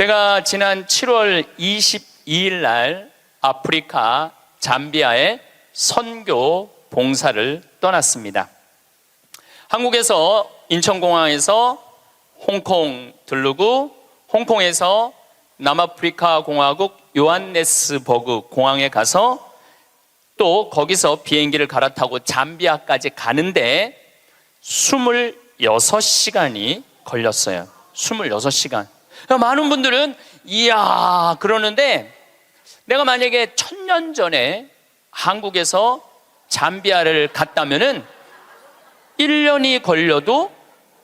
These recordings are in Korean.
제가 지난 7월 22일 날 아프리카 잠비아에 선교 봉사를 떠났습니다. 한국에서 인천공항에서 홍콩 들르고 홍콩에서 남아프리카 공화국 요한네스버그 공항에 가서 또 거기서 비행기를 갈아타고 잠비아까지 가는데 26시간이 걸렸어요. 26시간. 많은 분들은 이야 그러는데, 내가 만약에 1000년 전에 한국에서 잠비아를 갔다면은 1년이 걸려도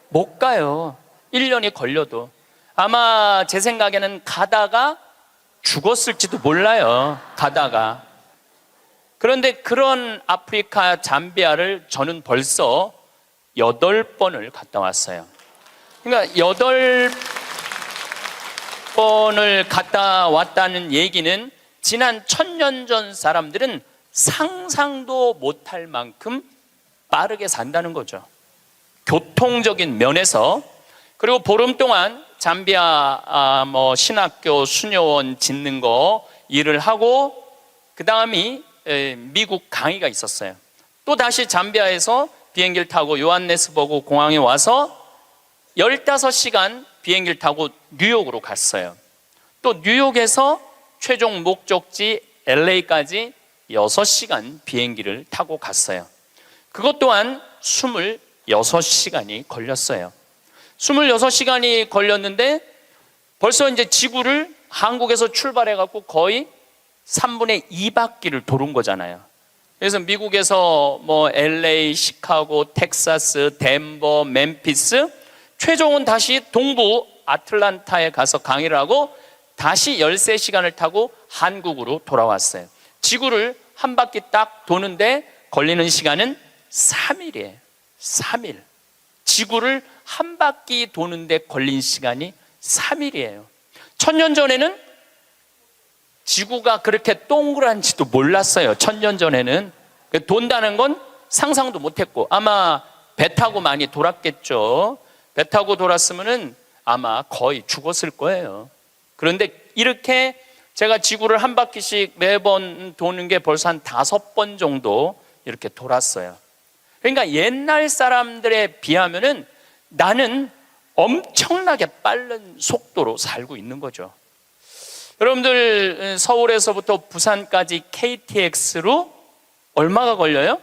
못 가요. 1년이 걸려도. 아마 제 생각에는 가다가 죽었을지도 몰라요. 가다가. 그런데 그런 아프리카 잠비아를 저는 벌써 8번을 갔다 왔어요. 그러니까 8번을 갔다 왔다는 얘기는 지난 1000년 전 사람들은 상상도 못할 만큼 빠르게 산다는 거죠. 교통적인 면에서. 그리고 보름 동안 잠비아 신학교 수녀원 짓는 거 일을 하고, 그 다음이 미국 강의가 있었어요. 또 다시 잠비아에서 비행기를 타고 요한네스버그 공항에 와서 15시간 비행기를 타고 뉴욕으로 갔어요. 또 뉴욕에서 최종 목적지 LA까지 6시간 비행기를 타고 갔어요. 그것 또한 26시간이 걸렸어요. 26시간이 걸렸는데 벌써 이제 지구를 한국에서 출발해갖고 거의 3분의 2바퀴를 도는 거잖아요. 그래서 미국에서 LA, 시카고, 텍사스, 덴버, 멤피스, 최종은 다시 동부 아틀란타에 가서 강의를 하고 다시 13시간을 타고 한국으로 돌아왔어요. 지구를 한 바퀴 딱 도는데 걸리는 시간은 3일이에요. 3일. 지구를 한 바퀴 도는데 걸린 시간이 3일이에요. 1000년 전에는 지구가 그렇게 동그란지도 몰랐어요. 1000년 전에는. 돈다는 건 상상도 못했고, 아마 배 타고 많이 돌았겠죠. 배 타고 돌았으면은 아마 거의 죽었을 거예요. 그런데 이렇게 제가 지구를 한 바퀴씩 매번 도는 게 벌써 한 5번 정도 이렇게 돌았어요. 그러니까 옛날 사람들에 비하면은 나는 엄청나게 빠른 속도로 살고 있는 거죠. 여러분들 서울에서부터 부산까지 KTX로 얼마가 걸려요?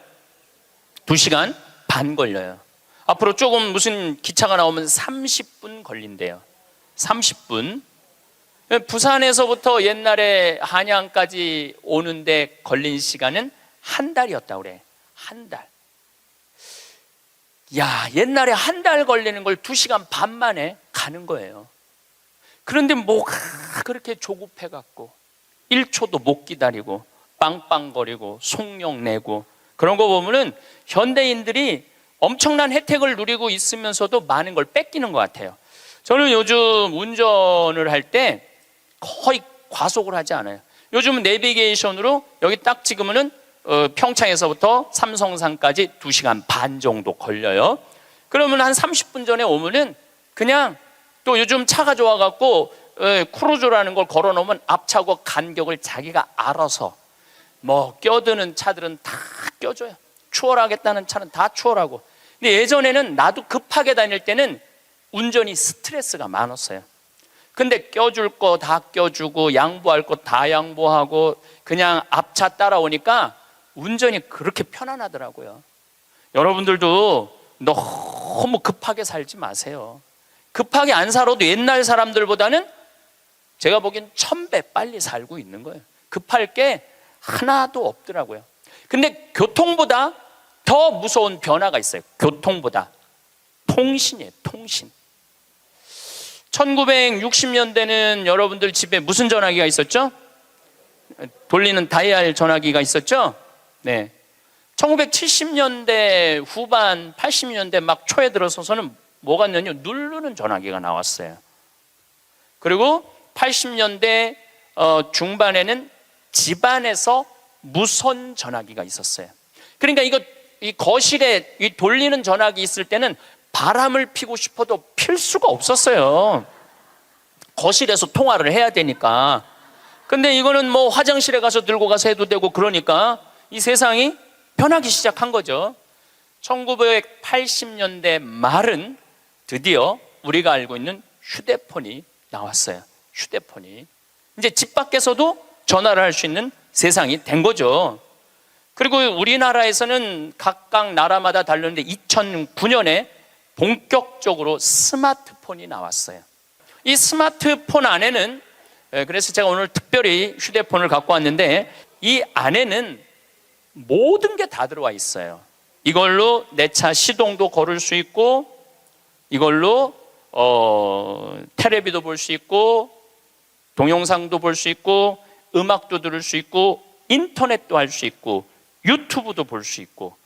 2시간 반 걸려요. 앞으로 조금 무슨 기차가 나오면 30분 걸린대요. 30분. 부산에서부터 옛날에 한양까지 오는데 걸린 시간은 한 달이었다고 그래. 한 달. 야, 옛날에 한 달 걸리는 걸 2시간 반 만에 가는 거예요. 그런데 뭐가 그렇게 조급해갖고 1초도 못 기다리고 빵빵거리고 속력 내고 그런 거 보면은 현대인들이 엄청난 혜택을 누리고 있으면서도 많은 걸 뺏기는 것 같아요. 저는 요즘 운전을 할 때 거의 과속을 하지 않아요. 요즘은 내비게이션으로 여기 딱 찍으면은 평창에서부터 삼성산까지 2시간 반 정도 걸려요. 그러면 한 30분 전에 오면은 그냥, 또 요즘 차가 좋아갖고 크루즈라는 걸 걸어놓으면 앞차고 간격을 자기가 알아서 껴드는 차들은 다 껴줘요. 추월하겠다는 차는 다 추월하고. 근데 예전에는 나도 급하게 다닐 때는 운전이 스트레스가 많았어요. 근데 껴줄 거 다 껴주고 양보할 거 다 양보하고 그냥 앞차 따라오니까 운전이 그렇게 편안하더라고요. 여러분들도 너무 급하게 살지 마세요. 급하게 안 살아도 옛날 사람들보다는 제가 보기엔 1000배 빨리 살고 있는 거예요. 급할 게 하나도 없더라고요. 근데 교통보다 더 무서운 변화가 있어요. 교통보다 통신이에요. 통신. 1960년대는 여러분들 집에 무슨 전화기가 있었죠? 돌리는 다이얼 전화기가 있었죠? 네. 1970년대 후반 80년대 막 초에 들어서서는 뭐가 있냐면 누르는 전화기가 나왔어요. 그리고 80년대 중반에는 집안에서 무선 전화기가 있었어요. 그러니까 이 거실에 이 돌리는 전화기 있을 때는 바람을 피고 싶어도 필 수가 없었어요. 거실에서 통화를 해야 되니까. 근데 이거는 뭐 화장실에 가서 들고 가서 해도 되고, 그러니까 이 세상이 변하기 시작한 거죠. 1980년대 말은 드디어 우리가 알고 있는 휴대폰이 나왔어요. 휴대폰이 이제 집 밖에서도 전화를 할 수 있는 세상이 된 거죠. 그리고 우리나라에서는 각각 나라마다 다르는데 2009년에 본격적으로 스마트폰이 나왔어요. 이 스마트폰 안에는, 그래서 제가 오늘 특별히 휴대폰을 갖고 왔는데, 이 안에는 모든 게 다 들어와 있어요. 이걸로 내 차 시동도 걸을 수 있고, 이걸로 텔레비도 볼 수 있고, 동영상도 볼 수 있고, 음악도 들을 수 있고, 인터넷도 할 수 있고, 유튜브도 볼 수 있고.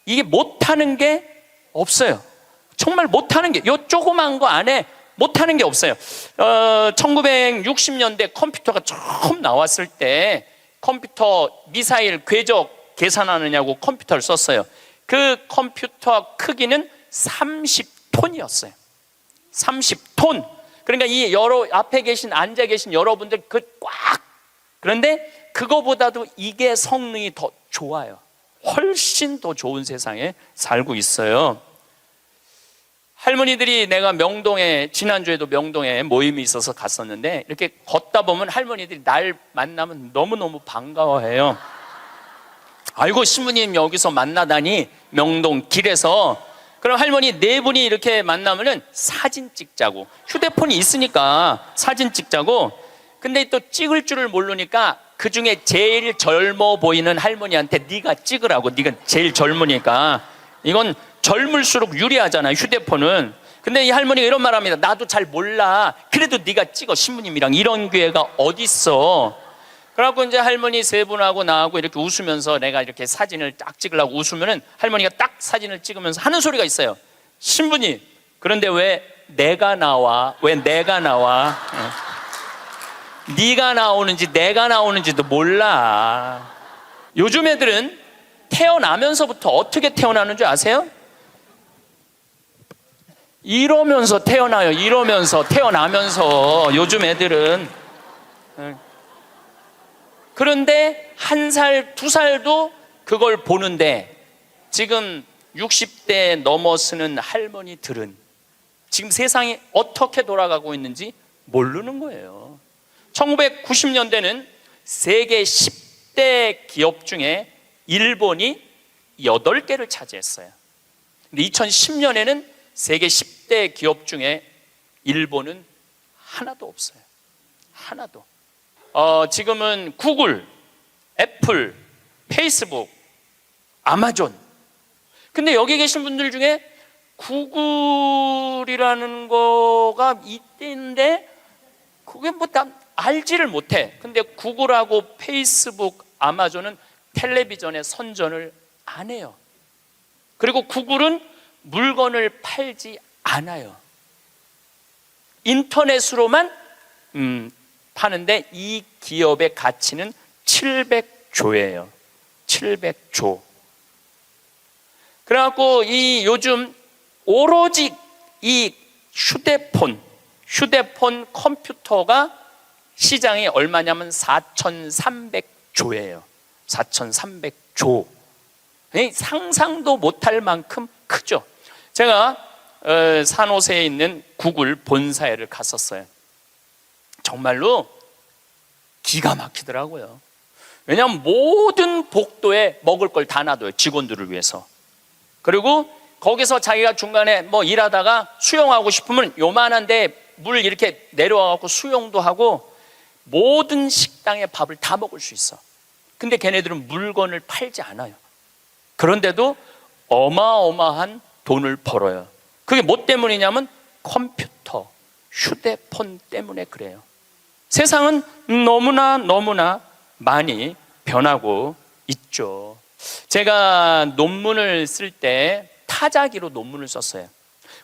이게 못하는 게 없어요. 정말 못하는 게, 요 조그만 거 안에 못하는 게 없어요. 1960년대 컴퓨터가 처음 나왔을 때 컴퓨터 미사일 궤적 계산하느냐고 컴퓨터를 썼어요. 그 컴퓨터 크기는 30톤이었어요. 30톤. 그러니까 이 앞에 앉아 계신 여러분들 그런데 그거보다도 이게 성능이 더 좋아요. 훨씬 더 좋은 세상에 살고 있어요. 할머니들이, 내가 명동에, 지난주에도 명동에 모임이 있어서 갔었는데, 이렇게 걷다 보면 할머니들이 날 만나면 너무너무 반가워해요. 아이고, 신부님 여기서 만나다니, 명동 길에서. 그럼 할머니 네 분이 이렇게 만나면은 사진 찍자고, 휴대폰이 있으니까 사진 찍자고. 근데 또 찍을 줄을 모르니까 그 중에 제일 젊어 보이는 할머니한테 네가 찍으라고, 네가 제일 젊으니까. 이건 젊을수록 유리하잖아요, 휴대폰은. 근데 이 할머니가 이런 말 합니다. 나도 잘 몰라. 그래도 네가 찍어, 신부님이랑. 이런 기회가 어딨어. 그래갖고 이제 할머니 세 분하고 나하고 이렇게 웃으면서 내가 이렇게 사진을 딱 찍으려고 웃으면은 할머니가 딱 사진을 찍으면서 하는 소리가 있어요. 신부님, 그런데 왜 내가 나와? 왜 내가 나와? 네가 나오는지 내가 나오는지도 몰라. 요즘 애들은 태어나면서부터 어떻게 태어나는 줄 아세요? 이러면서 태어나요. 이러면서, 태어나면서. 요즘 애들은. 그런데 1살, 2살도 그걸 보는데, 지금 60대 넘어서는 할머니들은 지금 세상이 어떻게 돌아가고 있는지 모르는 거예요. 1990년대는 세계 10대 기업 중에 일본이 8개를 차지했어요. 근데 2010년에는 세계 10대 기업 중에 일본은 하나도 없어요. 하나도. 지금은 구글, 애플, 페이스북, 아마존. 근데 여기 계신 분들 중에 구글이라는 거가 있는데 그게 뭐 다 알지를 못해. 근데 구글하고 페이스북, 아마존은 텔레비전에 선전을 안 해요. 그리고 구글은 물건을 팔지 않아요. 인터넷으로만 파는데 이 기업의 가치는 700조예요. 700조. 그래갖고 이 요즘 오로지 이 휴대폰 컴퓨터가 시장이 얼마냐면 4,300조예요. 4,300조. 상상도 못할 만큼 크죠. 제가 산호세에 있는 구글 본사에를 갔었어요. 정말로 기가 막히더라고요. 왜냐하면 모든 복도에 먹을 걸 다 놔둬요. 직원들을 위해서. 그리고 거기서 자기가 중간에 뭐 일하다가 수영하고 싶으면 요만한데 물 이렇게 내려와갖고 수영도 하고 모든 식당에 밥을 다 먹을 수 있어. 근데 걔네들은 물건을 팔지 않아요. 그런데도 어마어마한 돈을 벌어요. 그게 뭐 때문이냐면 컴퓨터, 휴대폰 때문에 그래요. 세상은 너무나 많이 변하고 있죠. 제가 논문을 쓸 때 타자기로 논문을 썼어요.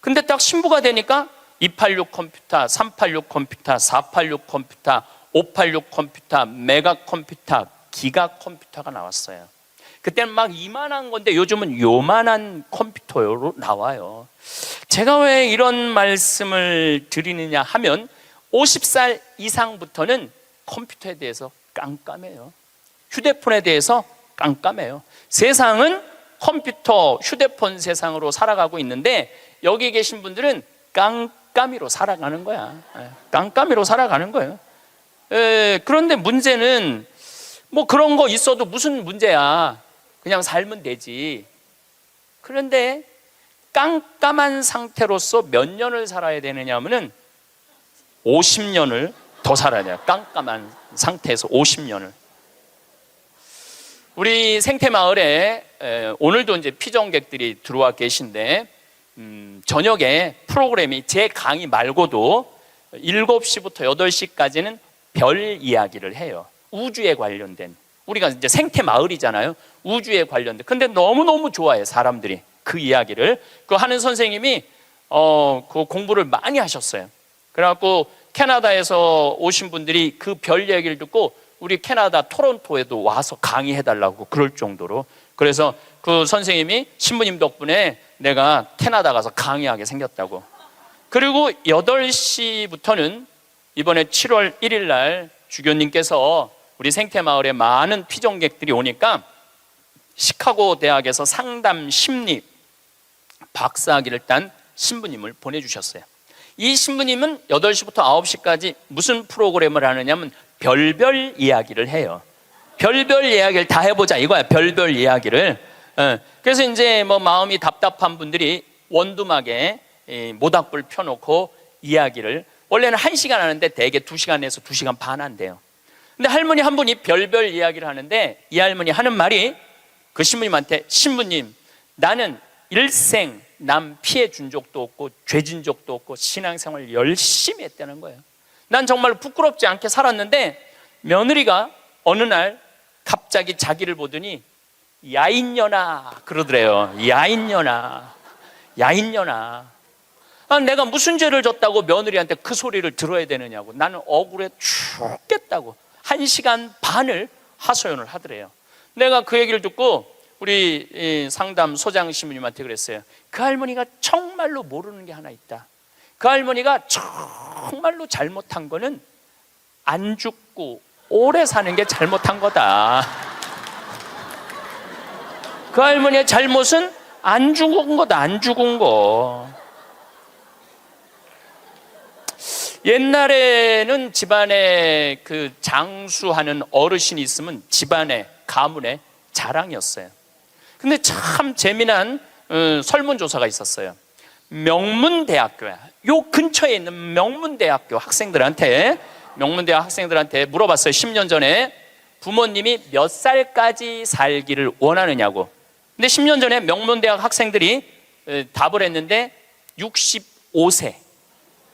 근데 딱 신부가 되니까 286 컴퓨터, 386 컴퓨터, 486 컴퓨터, 586 컴퓨터, 메가 컴퓨터, 기가 컴퓨터가 나왔어요. 그때는 막 이만한 건데 요즘은 요만한 컴퓨터로 나와요. 제가 왜 이런 말씀을 드리느냐 하면 50살 이상부터는 컴퓨터에 대해서 깜깜해요. 휴대폰에 대해서 깜깜해요. 세상은 컴퓨터, 휴대폰 세상으로 살아가고 있는데 여기 계신 분들은 깜깜이로 살아가는 거야. 깜깜이로 살아가는 거예요. 그런데 문제는 뭐 그런 거 있어도 무슨 문제야. 그냥 살면 되지. 그런데 깜깜한 상태로서 몇 년을 살아야 되느냐 하면은 50년을 더 살아야 돼요. 깜깜한 상태에서 50년을. 우리 생태마을에 오늘도 이제 피정객들이 들어와 계신데 저녁에 프로그램이 제 강의 말고도 7시부터 8시까지는 별 이야기를 해요. 우주에 관련된. 우리가 이제 생태마을이잖아요. 우주에 관련된. 근데 너무너무 좋아해 사람들이 그 이야기를. 그 하는 선생님이 그 공부를 많이 하셨어요. 그래갖고 캐나다에서 오신 분들이 그 별 얘기를 듣고 우리 캐나다 토론토에도 와서 강의해달라고 그럴 정도로. 그래서 그 선생님이 신부님 덕분에 내가 캐나다 가서 강의하게 생겼다고. 그리고 8시부터는 이번에 7월 1일 날 주교님께서 우리 생태마을에 많은 피정객들이 오니까 시카고 대학에서 상담 심리 박사학위를 딴 신부님을 보내주셨어요. 이 신부님은 8시부터 9시까지 무슨 프로그램을 하느냐면 별별 이야기를 해요. 별별 이야기를 다 해보자 이거야. 별별 이야기를. 그래서 이제 뭐 마음이 답답한 분들이 원두막에 모닥불 펴놓고 이야기를, 원래는 1시간 하는데 대개 2시간에서 2시간 반 한대요. 근데 할머니 한 분이 별별 이야기를 하는데 이 할머니 하는 말이 그 신부님한테, 신부님 나는 일생 남 피해 준 적도 없고 죄진 적도 없고 신앙생활 열심히 했다는 거예요. 난 정말 부끄럽지 않게 살았는데 며느리가 어느 날 갑자기 자기를 보더니 야인년아 그러더래요. 야인년아, 야인년아. 내가 무슨 죄를 졌다고 며느리한테 그 소리를 들어야 되느냐고. 나는 억울해 죽겠다고 1시간 반을 하소연을 하더래요. 내가 그 얘기를 듣고 우리 상담 소장 신부님한테 그랬어요. 그 할머니가 정말로 모르는 게 하나 있다. 그 할머니가 정말로 잘못한 거는 안 죽고 오래 사는 게 잘못한 거다. 그 할머니의 잘못은 안 죽은 거다. 안 죽은 거. 옛날에는 집안에 그 장수하는 어르신이 있으면 집안에 가문의 자랑이었어요. 근데 참 재미난 설문조사가 있었어요. 명문대학교야. 요 근처에 있는 명문대학교 학생들한테 물어봤어요. 10년 전에 부모님이 몇 살까지 살기를 원하느냐고. 근데 10년 전에 명문대학 학생들이 답을 했는데 65세.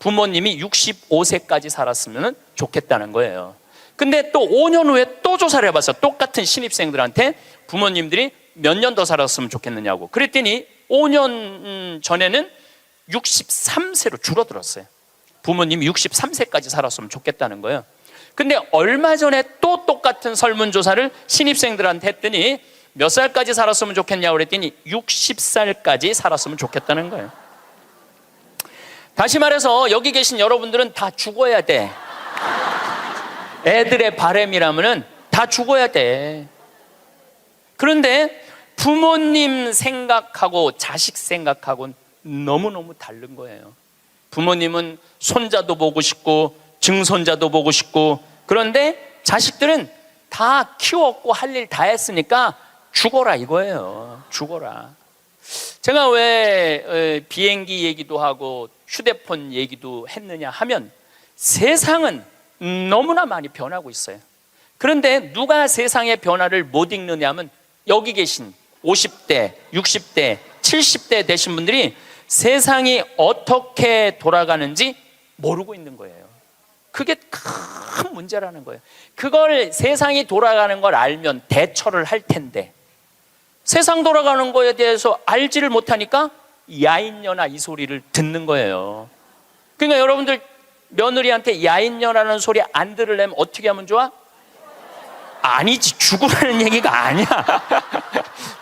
부모님이 65세까지 살았으면 좋겠다는 거예요. 근데 또 5년 후에 또 조사를 해봤어. 똑같은 신입생들한테 부모님들이 몇 년 더 살았으면 좋겠느냐고. 그랬더니 5년 전에는 63세로 줄어들었어요. 부모님이 63세까지 살았으면 좋겠다는 거예요. 근데 얼마 전에 또 똑같은 설문조사를 신입생들한테 했더니 몇 살까지 살았으면 좋겠냐고 그랬더니 60살까지 살았으면 좋겠다는 거예요. 다시 말해서 여기 계신 여러분들은 다 죽어야 돼. 애들의 바람이라면은 다 죽어야 돼. 그런데 부모님 생각하고 자식 생각하고는 너무너무 다른 거예요. 부모님은 손자도 보고 싶고 증손자도 보고 싶고, 그런데 자식들은 다 키웠고 할 일 다 했으니까 죽어라 이거예요. 죽어라. 제가 왜 비행기 얘기도 하고 휴대폰 얘기도 했느냐 하면 세상은 너무나 많이 변하고 있어요. 그런데 누가 세상의 변화를 못 읽느냐 하면 여기 계신 50대, 60대, 70대 되신 분들이 세상이 어떻게 돌아가는지 모르고 있는 거예요. 그게 큰 문제라는 거예요. 그걸 세상이 돌아가는 걸 알면 대처를 할 텐데 세상 돌아가는 거에 대해서 알지를 못하니까 야인년아 이 소리를 듣는 거예요. 그러니까 여러분들 며느리한테 야인년아라는 소리 안 들으려면 어떻게 하면 좋아? 아니지, 죽으라는 얘기가 아니야.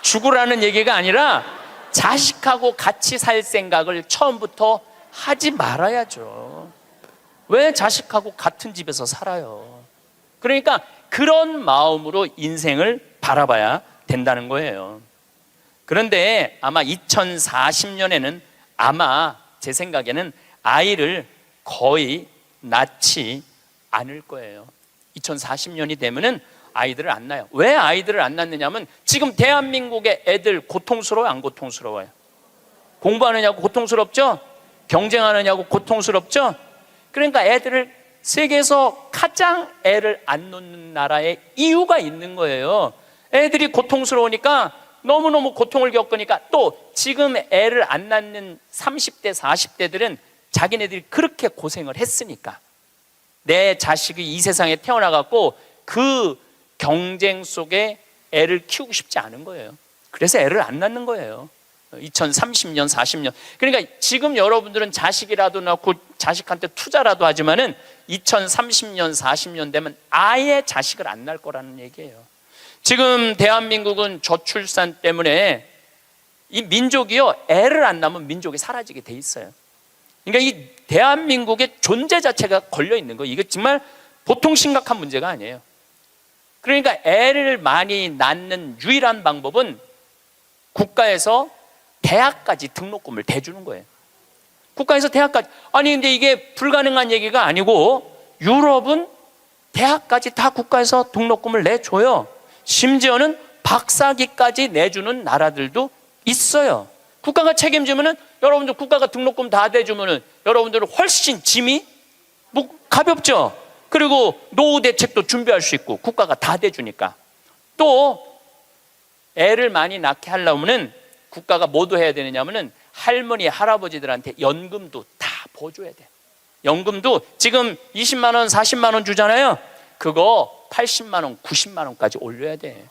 죽으라는 얘기가 아니라 자식하고 같이 살 생각을 처음부터 하지 말아야죠. 왜 자식하고 같은 집에서 살아요? 그러니까 그런 마음으로 인생을 바라봐야 된다는 거예요. 그런데 아마 2040년에는 아마 제 생각에는 아이를 거의 낳지 않을 거예요. 2040년이 되면은 아이들을 안 낳아요. 왜 아이들을 안 낳느냐면 지금 대한민국의 애들 고통스러워요, 안 고통스러워요? 공부하느냐고 고통스럽죠? 경쟁하느냐고 고통스럽죠? 그러니까 애들을 세계에서 가장 애를 안 놓는 나라에 이유가 있는 거예요. 애들이 고통스러우니까 너무너무 고통을 겪으니까 또 지금 애를 안 낳는 30대, 40대들은 자기네들이 그렇게 고생을 했으니까 내 자식이 이 세상에 태어나갖고 그 경쟁 속에 애를 키우고 싶지 않은 거예요. 그래서 애를 안 낳는 거예요. 2030년, 40년. 그러니까 지금 여러분들은 자식이라도 낳고 자식한테 투자라도 하지만은 2030년, 40년 되면 아예 자식을 안 낳을 거라는 얘기예요. 지금 대한민국은 저출산 때문에 이 민족이요, 애를 안 낳으면 민족이 사라지게 돼 있어요. 그러니까 이 대한민국의 존재 자체가 걸려 있는 거예요. 이게 정말 보통 심각한 문제가 아니에요. 그러니까 애를 많이 낳는 유일한 방법은 국가에서 대학까지 등록금을 대주는 거예요. 국가에서 대학까지. 아니 근데 이게 불가능한 얘기가 아니고 유럽은 대학까지 다 국가에서 등록금을 내줘요. 심지어는 박사기까지 내주는 나라들도 있어요. 국가가 책임지면은 여러분들 국가가 등록금 다 대주면은 여러분들은 훨씬 짐이 가볍죠. 그리고 노후 대책도 준비할 수 있고 국가가 다 대주니까. 또 애를 많이 낳게 하려면은 국가가 뭐도 해야 되느냐면은 할머니 할아버지들한테 연금도 다 보줘야 돼. 연금도 지금 20만 원 40만 원 주잖아요. 그거 80만 원 90만 원까지 올려야 돼.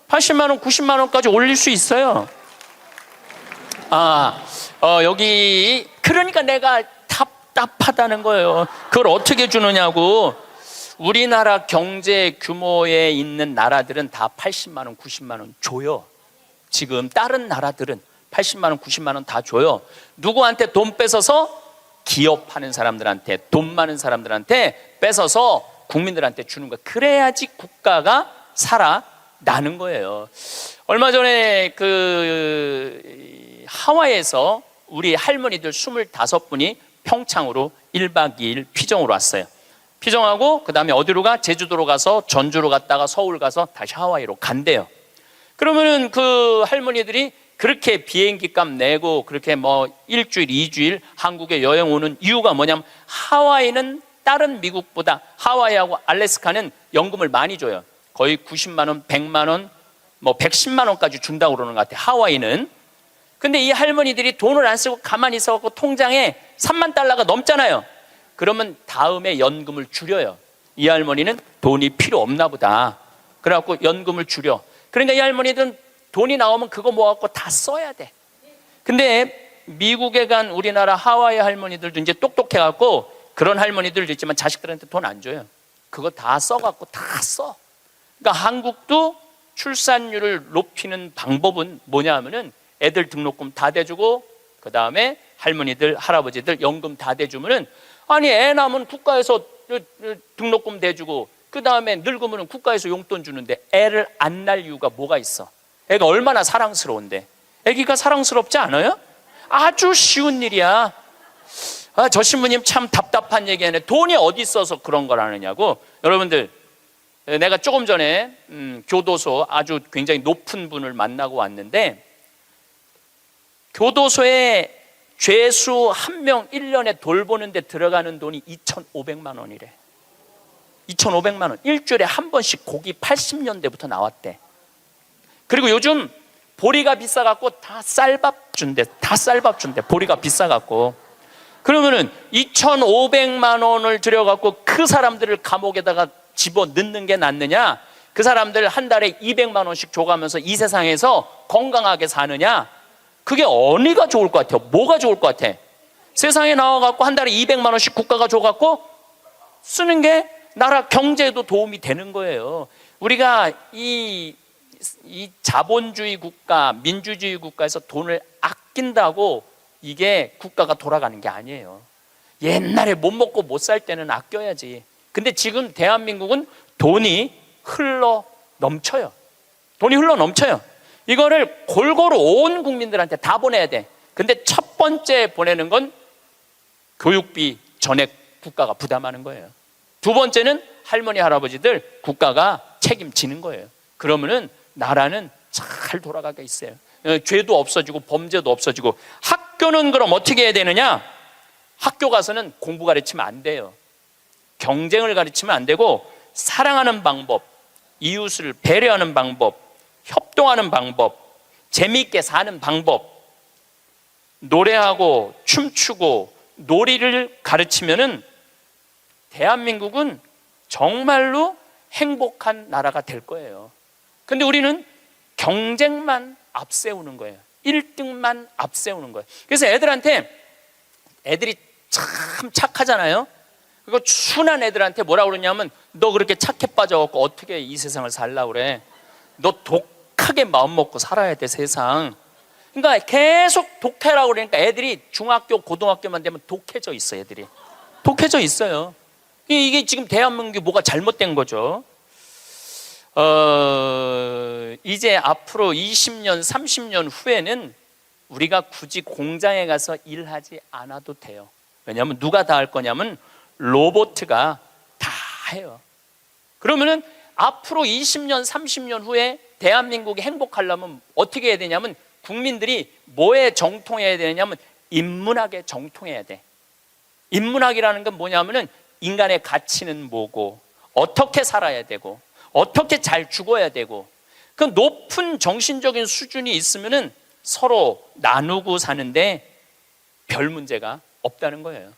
80만 원 90만 원까지 올릴 수 있어요. 여기 그러니까 내가 답답하다는 거예요. 그걸 어떻게 주느냐고. 우리나라 경제 규모에 있는 나라들은 다 80만 원 90만 원 줘요. 지금 다른 나라들은 80만 원 90만 원 다 줘요. 누구한테 돈 뺏어서? 기업하는 사람들한테, 돈 많은 사람들한테 뺏어서 국민들한테 주는 거예요. 그래야지 국가가 살아나는 거예요. 얼마 전에 하와이에서 우리 할머니들 25분이 평창으로 1박 2일 피정으로 왔어요. 피정하고 그 다음에 어디로 가? 제주도로 가서 전주로 갔다가 서울 가서 다시 하와이로 간대요. 그러면은 그 할머니들이 그렇게 비행기 값 내고 그렇게 일주일, 2주일 한국에 여행 오는 이유가 뭐냐면 하와이는 다른 미국보다 하와이하고 알래스카는 연금을 많이 줘요. 거의 90만 원, 100만 원, 110만 원까지 준다고 그러는 것 같아요. 하와이는. 근데 이 할머니들이 돈을 안 쓰고 가만히 있어갖고 통장에 3만 달러가 넘잖아요. 그러면 다음에 연금을 줄여요. 이 할머니는 돈이 필요 없나 보다. 그래갖고 연금을 줄여. 그러니까 이 할머니들은 돈이 나오면 그거 모아갖고 다 써야 돼. 근데 미국에 간 우리나라 하와이 할머니들도 이제 똑똑해갖고 그런 할머니들도 있지만 자식들한테 돈 안 줘요. 그거 다 써갖고 다 써. 그러니까 한국도 출산율을 높이는 방법은 뭐냐 하면은 애들 등록금 다 대주고 그 다음에 할머니들 할아버지들 연금 다 대주면은 아니 애 낳으면 국가에서 등록금 대주고 그 다음에 늙으면 국가에서 용돈 주는데 애를 안 낳을 이유가 뭐가 있어? 애가 얼마나 사랑스러운데. 애기가 사랑스럽지 않아요? 아주 쉬운 일이야. 저 신부님 참 답답한 얘기하네. 돈이 어디 있어서 그런 걸 하느냐고. 여러분들 내가 조금 전에 교도소 아주 굉장히 높은 분을 만나고 왔는데 교도소에 죄수 한 명 1년에 돌보는데 들어가는 돈이 2,500만 원이래. 2,500만 원. 일주일에 한 번씩 고기 80년대부터 나왔대. 그리고 요즘 보리가 비싸갖고 다 쌀밥 준대. 다 쌀밥 준대. 보리가 비싸갖고. 그러면은 2,500만 원을 들여갖고 그 사람들을 감옥에다가 집어 넣는 게 낫느냐? 그 사람들 한 달에 200만 원씩 줘가면서 이 세상에서 건강하게 사느냐? 그게 어디가 좋을 것 같아요? 뭐가 좋을 것 같아? 세상에 나와갖고 한 달에 200만 원씩 국가가 줘갖고 쓰는 게 나라 경제에도 도움이 되는 거예요. 우리가 이 자본주의 국가, 민주주의 국가에서 돈을 아낀다고 이게 국가가 돌아가는 게 아니에요. 옛날에 못 먹고 못 살 때는 아껴야지. 근데 지금 대한민국은 돈이 흘러 넘쳐요. 돈이 흘러 넘쳐요. 이거를 골고루 온 국민들한테 다 보내야 돼. 근데 첫 번째 보내는 건 교육비 전액 국가가 부담하는 거예요. 두 번째는 할머니 할아버지들 국가가 책임지는 거예요. 그러면은 나라는 잘 돌아가게 있어요. 죄도 없어지고 범죄도 없어지고. 학교는 그럼 어떻게 해야 되느냐? 학교 가서는 공부 가르치면 안 돼요. 경쟁을 가르치면 안 되고, 사랑하는 방법, 이웃을 배려하는 방법, 협동하는 방법, 재미있게 사는 방법, 노래하고 춤추고 놀이를 가르치면은 대한민국은 정말로 행복한 나라가 될 거예요. 근데 우리는 경쟁만 앞세우는 거예요. 1등만 앞세우는 거예요. 그래서 애들이 참 착하잖아요. 그리고 순한 애들한테 뭐라고 그러냐면, 너 그렇게 착해 빠져갖고 어떻게 이 세상을 살라고 그래? 너 독하게 마음 먹고 살아야 돼, 세상. 그러니까 계속 독해라고 그러니까 애들이 중학교, 고등학교만 되면 독해져 있어, 애들이. 독해져 있어요. 이게 지금 대한민국이 뭐가 잘못된 거죠. 이제 앞으로 20년, 30년 후에는 우리가 굳이 공장에 가서 일하지 않아도 돼요. 왜냐하면 누가 다 할 거냐면 로봇가 다 해요. 그러면은 앞으로 20년, 30년 후에 대한민국이 행복하려면 어떻게 해야 되냐면, 국민들이 뭐에 정통해야 되냐면 인문학에 정통해야 돼. 인문학이라는 건 뭐냐면은 인간의 가치는 뭐고, 어떻게 살아야 되고, 어떻게 잘 죽어야 되고, 그 높은 정신적인 수준이 있으면은 서로 나누고 사는데 별 문제가 없다는 거예요.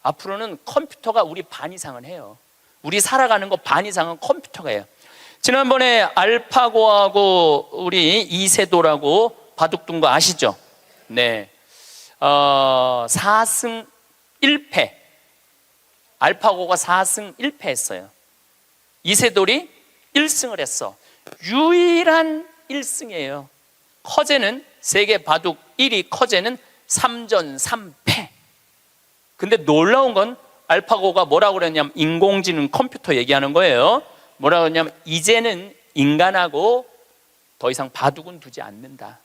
앞으로는 컴퓨터가 우리 반 이상은 해요. 우리 살아가는 거 반 이상은 컴퓨터가 해요. 지난번에 알파고하고 우리 이세돌하고 바둑둔 거 아시죠? 네. 4승 1패. 알파고가 4승 1패 했어요. 이세돌이 1승을 했어. 유일한 1승이에요. 커제는 세계 바둑 1위 커제는 3전 3패. 근데 놀라운 건 알파고가 뭐라고 그랬냐면, 인공지능 컴퓨터 얘기하는 거예요. 뭐라고 그랬냐면, 이제는 인간하고 더 이상 바둑은 두지 않는다.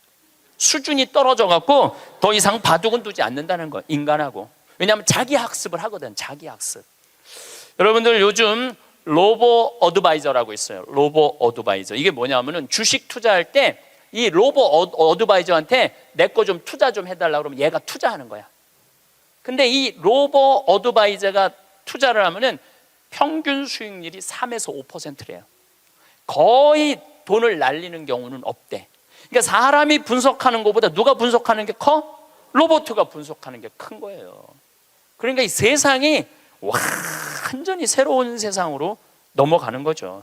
수준이 떨어져 갖고 더 이상 바둑은 두지 않는다는 거예요, 인간하고. 왜냐하면 자기 학습을 하거든, 자기 학습. 여러분들 요즘 로보 어드바이저라고 있어요. 로보 어드바이저. 이게 뭐냐면은 주식 투자할 때 이 로보 어드바이저한테 내 거 좀 투자 좀 해달라고 그러면 얘가 투자하는 거야. 근데 이 로보 어드바이저가 투자를 하면은 평균 수익률이 3에서 5%래요. 거의 돈을 날리는 경우는 없대. 그러니까 사람이 분석하는 것보다 누가 분석하는 게 커? 로봇가 분석하는 게 큰 거예요. 그러니까 이 세상이 완전히 새로운 세상으로 넘어가는 거죠.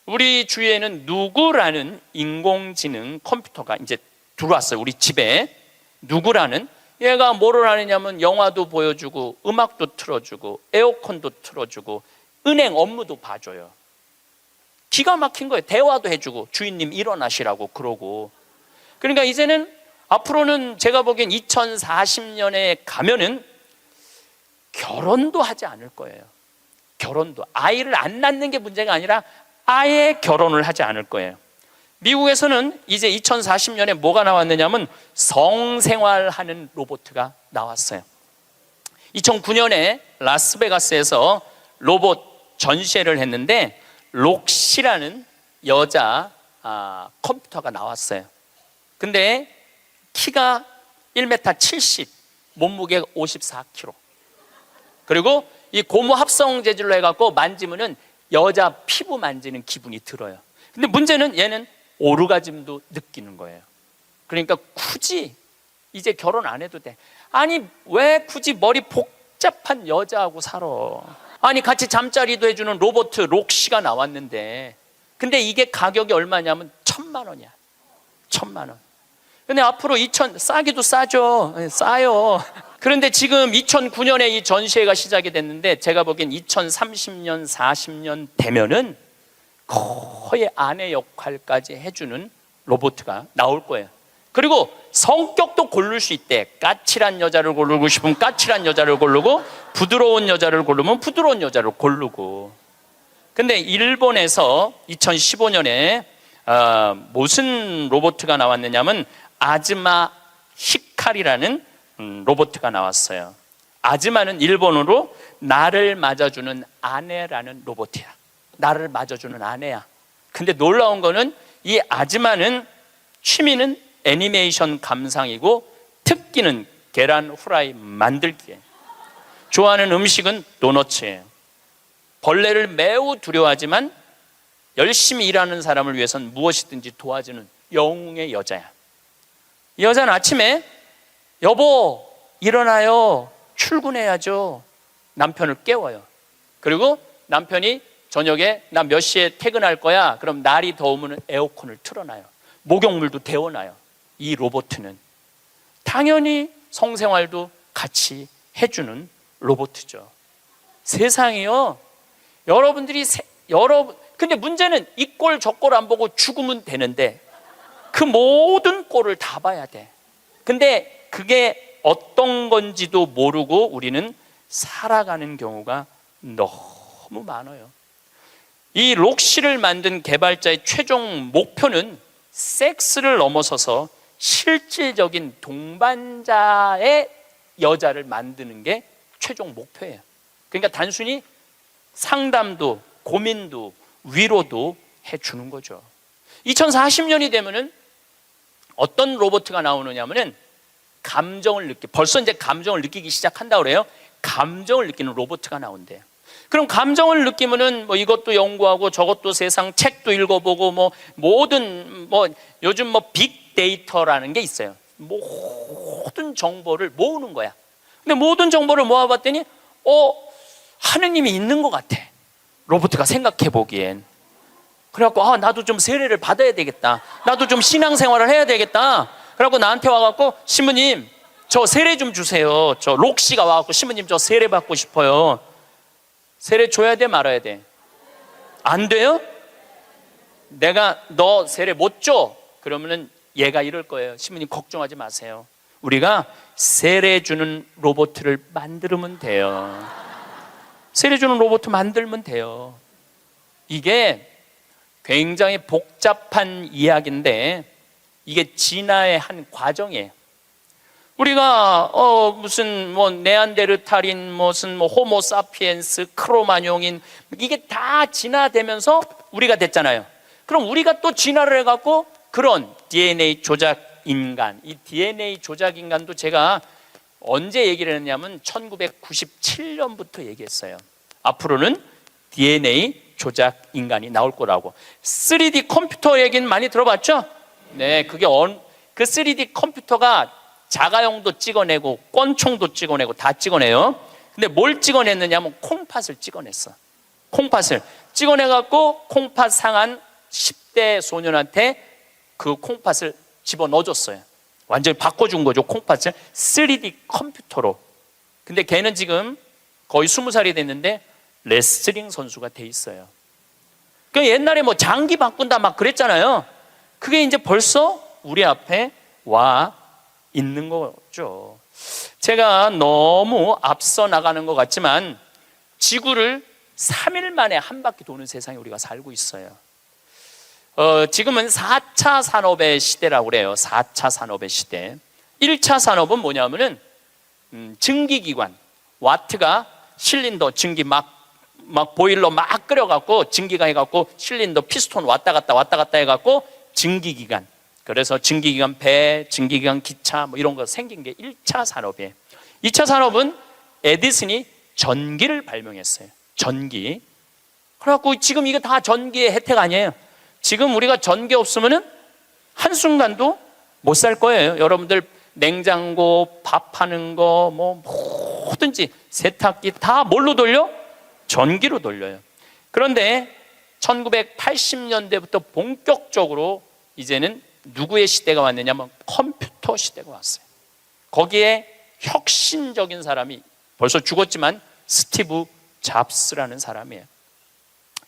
우리 주위에는 누구라는 인공지능 컴퓨터가 이제 들어왔어요. 우리 집에. 누구라는, 얘가 뭐를 하느냐면 영화도 보여주고 음악도 틀어주고 에어컨도 틀어주고 은행 업무도 봐줘요. 기가 막힌 거예요. 대화도 해주고 주인님 일어나시라고 그러고. 그러니까 이제는 앞으로는 제가 보기엔 2040년에 가면은 결혼도 하지 않을 거예요. 결혼도. 아이를 안 낳는 게 문제가 아니라 아예 결혼을 하지 않을 거예요. 미국에서는 이제 2040년에 뭐가 나왔느냐면 성생활하는 로봇가 나왔어요. 2009년에 라스베가스에서 로봇 전시회를 했는데 록시라는 여자 컴퓨터가 나왔어요. 근데 키가 1m 70, 몸무게가 54kg. 그리고 이 고무 합성 재질로 해갖고 만지면은 여자 피부 만지는 기분이 들어요. 근데 문제는 얘는 오르가즘도 느끼는 거예요. 그러니까 굳이 이제 결혼 안 해도 돼. 아니 왜 굳이 머리 복잡한 여자하고 살아? 아니 같이 잠자리도 해주는 로봇 록시가 나왔는데, 근데 이게 가격이 얼마냐면 1,000만 원이야. 1,000만 원. 근데 앞으로 싸기도 싸죠. 싸요. 그런데 지금 2009년에 이 전시회가 시작이 됐는데 제가 보기엔 2030년, 40년 되면은 거의 아내 역할까지 해주는 로봇가 나올 거예요. 그리고 성격도 고를 수 있대. 까칠한 여자를 고르고 싶으면 까칠한 여자를 고르고, 부드러운 여자를 고르면 부드러운 여자를 고르고. 근데 일본에서 2015년에 무슨 로봇가 나왔느냐면 아즈마 히카리라는 로봇가 나왔어요. 아즈마는 일본어로 나를 맞아주는 아내라는 로봇이야. 나를 맞아주는 아내야. 근데 놀라운 거는 이 아즈마는 취미는 애니메이션 감상이고 특기는 계란 후라이 만들기에, 좋아하는 음식은 도너츠예요. 벌레를 매우 두려워하지만 열심히 일하는 사람을 위해서는 무엇이든지 도와주는 영웅의 여자야. 이 여자는 아침에 여보 일어나요, 출근해야죠, 남편을 깨워요. 그리고 남편이 저녁에 나 몇 시에 퇴근할 거야, 그럼 날이 더우면 에어컨을 틀어놔요. 목욕물도 데워놔요. 이 로봇은 당연히 성생활도 같이 해주는 로봇이죠. 세상이요, 여러분들이 근데 문제는 이 꼴 저 꼴 안 보고 죽으면 되는데 그 모든 꼴을 다 봐야 돼. 근데 그게 어떤 건지도 모르고 우리는 살아가는 경우가 너무 많아요. 이 록시를 만든 개발자의 최종 목표는 섹스를 넘어서서 실질적인 동반자의 여자를 만드는 게 최종 목표예요. 그러니까 단순히 상담도 고민도 위로도 해주는 거죠. 2040년이 되면은 어떤 로봇가 나오느냐면은 감정을 벌써 이제 감정을 느끼기 시작한다고 그래요. 감정을 느끼는 로봇가 나온대요. 그럼 감정을 느끼면은 뭐 이것도 연구하고 저것도 세상 책도 읽어보고 뭐 모든 요즘 빅데이터라는 게 있어요. 모든 정보를 모으는 거야. 근데 모든 정보를 모아봤더니 하느님이 있는 것 같아, 로봇가 생각해 보기엔. 그래갖고 나도 좀 세례를 받아야 되겠다, 나도 좀 신앙생활을 해야 되겠다. 그래갖고 나한테 와갖고 신부님 저 세례 좀 주세요. 저 록시가 와갖고 신부님 저 세례 받고 싶어요. 세례 줘야 돼 말아야 돼? 안 돼요? 내가 너 세례 못 줘? 그러면은 얘가 이럴 거예요. 신부님 걱정하지 마세요, 우리가 세례 주는 로봇을 만들면 돼요. 세례 주는 로봇 만들면 돼요. 이게 굉장히 복잡한 이야기인데 이게 진화의 한 과정이에요. 우리가 무슨 네안데르탈인, 무슨 호모사피엔스, 크로마뇽인, 이게 다 진화되면서 우리가 됐잖아요. 그럼 우리가 또 진화를 해갖고 그런 DNA 조작 인간, 이 DNA 조작 인간도 제가 언제 얘기를 했냐면 1997년부터 얘기했어요. 앞으로는 DNA 조작 인간이 나올 거라고. 3D 컴퓨터 얘기는 많이 들어봤죠? 네, 그게 그 3D 컴퓨터가 자가용도 찍어내고 권총도 찍어내고 다 찍어내요. 근데 뭘 찍어냈느냐면 콩팥을 찍어냈어. 콩팥을 찍어내갖고 콩팥 상한 10대 소년한테 그 콩팥을 집어넣어줬어요. 완전히 바꿔준 거죠, 콩팥을 3D 컴퓨터로. 근데 걔는 지금 거의 20살이 됐는데 레슬링 선수가 돼 있어요. 그 옛날에 장기 바꾼다 막 그랬잖아요. 그게 이제 벌써 우리 앞에 와 있는 거죠. 제가 너무 앞서 나가는 것 같지만 지구를 3일 만에 한 바퀴 도는 세상에 우리가 살고 있어요. 지금은 4차 산업의 시대라고 그래요. 4차 산업의 시대. 1차 산업은 뭐냐면은 증기기관, 와트가 실린더 증기 막 보일러 막 끓여갖고 증기가 해갖고 실린더 피스톤 왔다 갔다 해갖고 증기기관. 그래서 증기기관 배, 증기기관 기차 이런 거 생긴 게 1차 산업이에요. 2차 산업은 에디슨이 전기를 발명했어요. 전기. 그래갖고 지금 이거 다 전기의 혜택 아니에요. 지금 우리가 전기 없으면은 한순간도 못 살 거예요. 여러분들 냉장고, 밥하는 거, 뭐든지 세탁기 다 뭘로 돌려? 전기로 돌려요. 그런데 1980년대부터 본격적으로 이제는 누구의 시대가 왔느냐면 컴퓨터 시대가 왔어요. 거기에 혁신적인 사람이 벌써 죽었지만 스티브 잡스라는 사람이에요.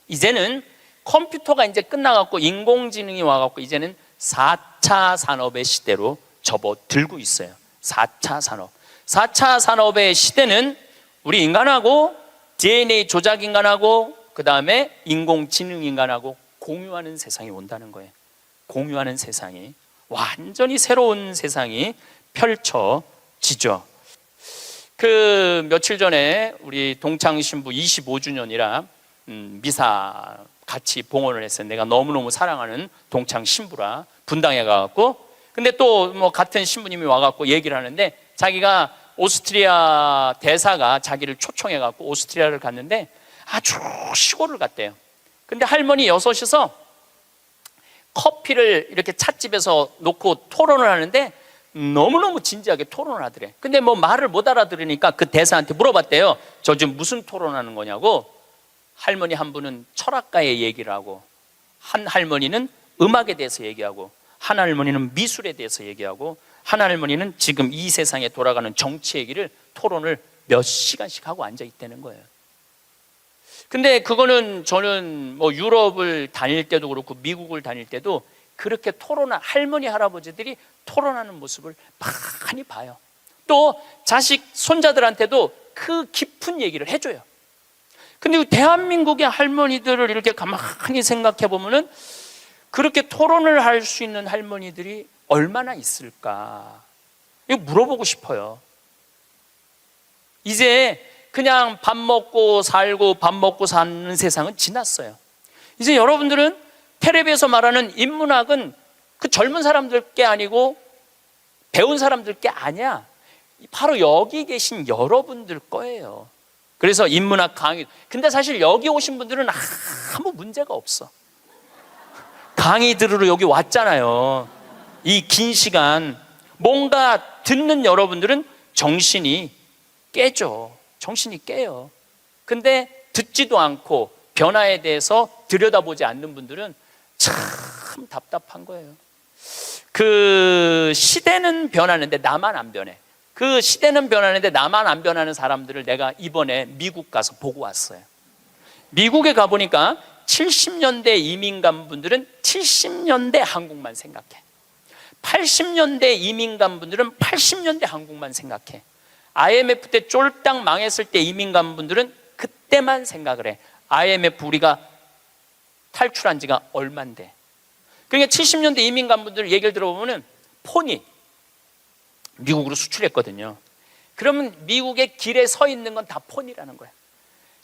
이제는 컴퓨터가 이제 끝나갖고 인공지능이 와갖고 이제는 4차 4차 산업의 시대로 접어들고 있어요. 4차 산업. 4차 산업의 시대는 우리 인간하고 DNA 조작 인간하고 그 다음에 인공지능 인간하고 공유하는 세상이 온다는 거예요. 공유하는 세상이, 완전히 새로운 세상이 펼쳐지죠. 그 며칠 전에 우리 동창 신부 25주년이라 미사 같이 봉헌을 했어요. 내가 너무너무 사랑하는 동창 신부라 분당에 가갖고, 근데 또 뭐 같은 신부님이 와갖고 얘기를 하는데, 자기가 오스트리아 대사가 자기를 초청해갖고 오스트리아를 갔는데 아주 시골을 갔대요. 근데 할머니 여섯이서 커피를 이렇게 찻집에서 놓고 토론을 하는데 너무너무 진지하게 토론을 하더래. 근데 뭐 말을 못 알아들으니까 그 대사한테 물어봤대요. 저 지금 무슨 토론하는 거냐고. 할머니 한 분은 철학가의 얘기를 하고, 한 할머니는 음악에 대해서 얘기하고, 한 할머니는 미술에 대해서 얘기하고, 한 할머니는 지금 이 세상에 돌아가는 정치 얘기를 토론을 몇 시간씩 하고 앉아 있다는 거예요. 근데 그거는 저는 뭐 유럽을 다닐 때도 그렇고 미국을 다닐 때도 그렇게 할머니 할아버지들이 토론하는 모습을 많이 봐요. 또 자식 손자들한테도 그 깊은 얘기를 해줘요. 근데 대한민국의 할머니들을 이렇게 가만히 생각해 보면은 그렇게 토론을 할 수 있는 할머니들이 얼마나 있을까? 이거 물어보고 싶어요. 이제 그냥 밥 먹고 살고 밥 먹고 사는 세상은 지났어요. 이제 여러분들은 텔레비에서 말하는 인문학은 그 젊은 사람들 게 아니고 배운 사람들 게 아니야. 바로 여기 계신 여러분들 거예요. 그래서 인문학 강의, 근데 사실 여기 오신 분들은 아무 문제가 없어. 강의 들으러 여기 왔잖아요. 이 긴 시간 뭔가 듣는 여러분들은 정신이 깨져. 정신이 깨요. 근데 듣지도 않고 변화에 대해서 들여다보지 않는 분들은 참 답답한 거예요. 그 시대는 변하는데 나만 안 변해. 그 시대는 변하는데 나만 안 변하는 사람들을 내가 이번에 미국 가서 보고 왔어요. 미국에 가보니까 70년대 이민 간 분들은 70년대 한국만 생각해. 80년대 이민 간 분들은 80년대 한국만 생각해. IMF 때 쫄딱 망했을 때 이민 간 분들은 그때만 생각을 해. IMF 우리가 탈출한 지가 얼만데. 그러니까 70년대 이민 간 분들 얘기를 들어보면 폰이 미국으로 수출했거든요. 그러면 미국의 길에 서 있는 건 다 폰이라는 거예요.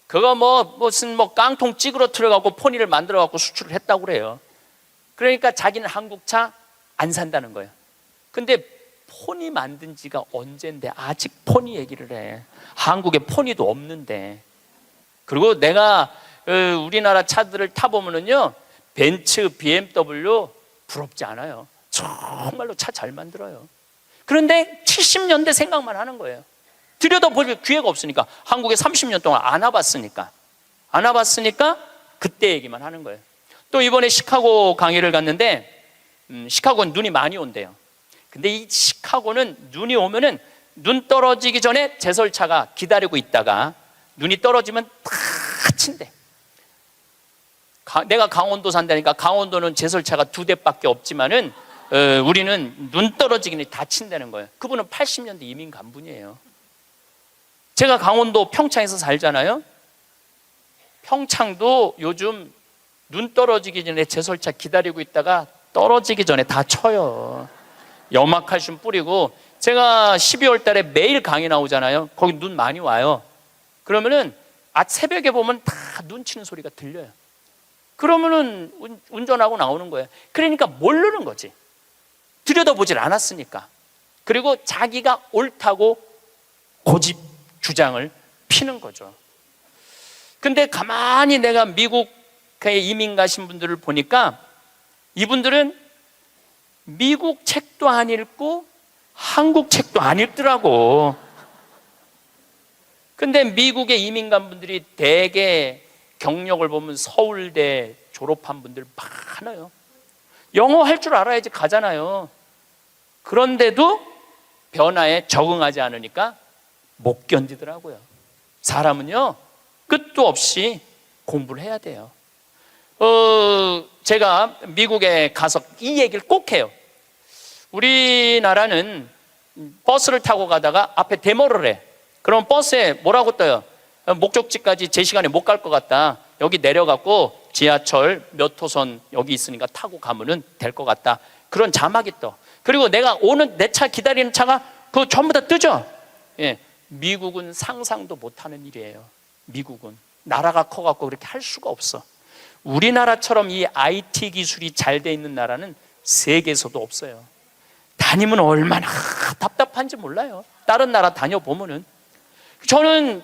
그거 무슨 깡통 찌그러뜨려갖고 폰이를 만들어갖고 수출을 했다고 그래요. 그러니까 자기는 한국차 안 산다는 거예요. 근데 폰이 만든 지가 언젠데 아직 폰이 얘기를 해. 한국에 폰이도 없는데. 그리고 내가 우리나라 차들을 타보면은요, 벤츠, BMW 부럽지 않아요. 정말로 차 잘 만들어요. 그런데 70년대 생각만 하는 거예요. 들여다볼 기회가 없으니까. 한국에 30년 동안 안 와봤으니까 그때 얘기만 하는 거예요. 또 이번에 시카고 강의를 갔는데 시카고는 눈이 많이 온대요. 근데 이 시카고는 눈이 오면은 눈 떨어지기 전에 제설차가 기다리고 있다가 눈이 떨어지면 다 친대. 내가 강원도 산다니까 강원도는 제설차가 2대밖에 없지만은 우리는 눈 떨어지기 전에 다 친다는 거예요. 그분은 80년대 이민 간 분이에요. 제가 강원도 평창에서 살잖아요. 평창도 요즘 눈 떨어지기 전에 제설차 기다리고 있다가 떨어지기 전에 다 쳐요. 염화칼슘 뿌리고. 제가 12월 달에 매일 강의 나오잖아요. 거기 눈 많이 와요. 그러면은 새벽에 보면 다 눈 치는 소리가 들려요. 그러면은 운전하고 나오는 거예요. 그러니까 모르는 거지. 들여다보질 않았으니까. 그리고 자기가 옳다고 고집 주장을 피는 거죠. 근데 가만히 내가 미국에 이민 가신 분들을 보니까 이분들은 미국 책도 안 읽고 한국 책도 안 읽더라고. 근데 미국에 이민 간 분들이 대개 경력을 보면 서울대 졸업한 분들 많아요. 영어 할 줄 알아야지 가잖아요. 그런데도 변화에 적응하지 않으니까 못 견디더라고요. 사람은요, 끝도 없이 공부를 해야 돼요. 제가 미국에 가서 이 얘기를 꼭 해요. 우리나라는 버스를 타고 가다가 앞에 데모를 해. 그럼 버스에 뭐라고 떠요? 목적지까지 제 시간에 못 갈 것 같다. 여기 내려갖고 지하철 몇 호선 여기 있으니까 타고 가면은 될 것 같다. 그런 자막이 떠. 그리고 내가 오는 내 차 기다리는 차가 그거 전부 다 뜨죠. 예, 미국은 상상도 못하는 일이에요. 미국은 나라가 커갖고 그렇게 할 수가 없어. 우리나라처럼 이 IT 기술이 잘 돼 있는 나라는 세계에서도 없어요. 다니면 얼마나 답답한지 몰라요. 다른 나라 다녀보면은. 저는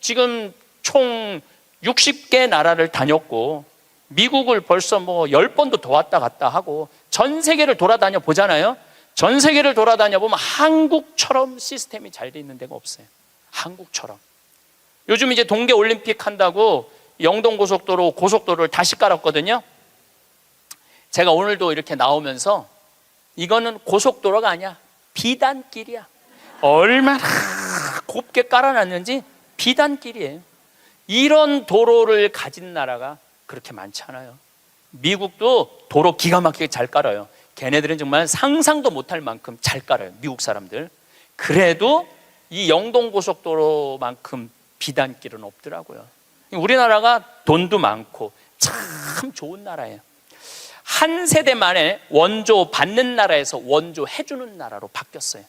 지금 총 60개 나라를 다녔고 미국을 벌써 뭐 10번도 더 왔다 갔다 하고 전 세계를 돌아다녀 보잖아요. 전 세계를 돌아다녀 보면 한국처럼 시스템이 잘 돼 있는 데가 없어요. 한국처럼. 요즘 이제 동계올림픽 한다고 영동고속도로 고속도로를 다시 깔았거든요. 제가 오늘도 이렇게 나오면서 이거는 고속도로가 아니야. 비단길이야. 얼마나 곱게 깔아놨는지 비단길이에요. 이런 도로를 가진 나라가 그렇게 많지 않아요. 미국도 도로 기가 막히게 잘 깔아요. 걔네들은 정말 상상도 못할 만큼 잘 깔아요. 미국 사람들. 그래도 이 영동고속도로만큼 비단길은 없더라고요. 우리나라가 돈도 많고 참 좋은 나라예요. 한 세대 만에 원조 받는 나라에서 원조 해주는 나라로 바뀌었어요.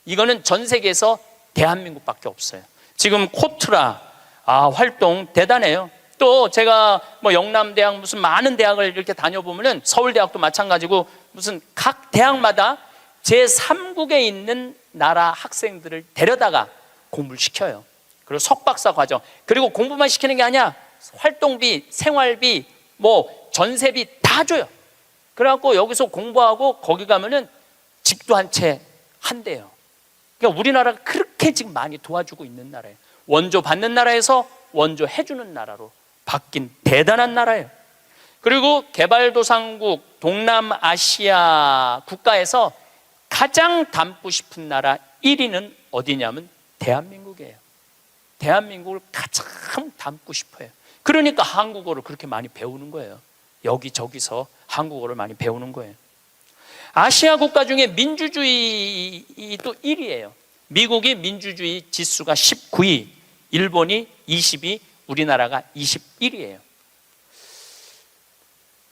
이거는 전 세계에서 대한민국밖에 없어요. 지금 코트라 활동 대단해요. 또 제가 뭐 영남대학 무슨 많은 대학을 이렇게 다녀보면은 서울대학도 마찬가지고 무슨 각 대학마다 제3국에 있는 나라 학생들을 데려다가 공부를 시켜요. 그리고 석박사 과정. 그리고 공부만 시키는 게 아니야. 활동비, 생활비, 뭐 전세비 다 줘요. 그래갖고 여기서 공부하고 거기 가면은 집도 한 채 한대요. 그러니까 우리나라가 그렇게 지금 많이 도와주고 있는 나라예요. 원조 받는 나라에서 원조 해주는 나라로 바뀐 대단한 나라예요. 그리고 개발도상국 동남아시아 국가에서 가장 닮고 싶은 나라 1위는 어디냐면 대한민국이에요. 대한민국을 가장 닮고 싶어요. 그러니까 한국어를 그렇게 많이 배우는 거예요. 여기저기서 한국어를 많이 배우는 거예요. 아시아 국가 중에 민주주의도 1위예요. 미국이 민주주의 지수가 19위, 일본이 20위, 우리나라가 21위예요.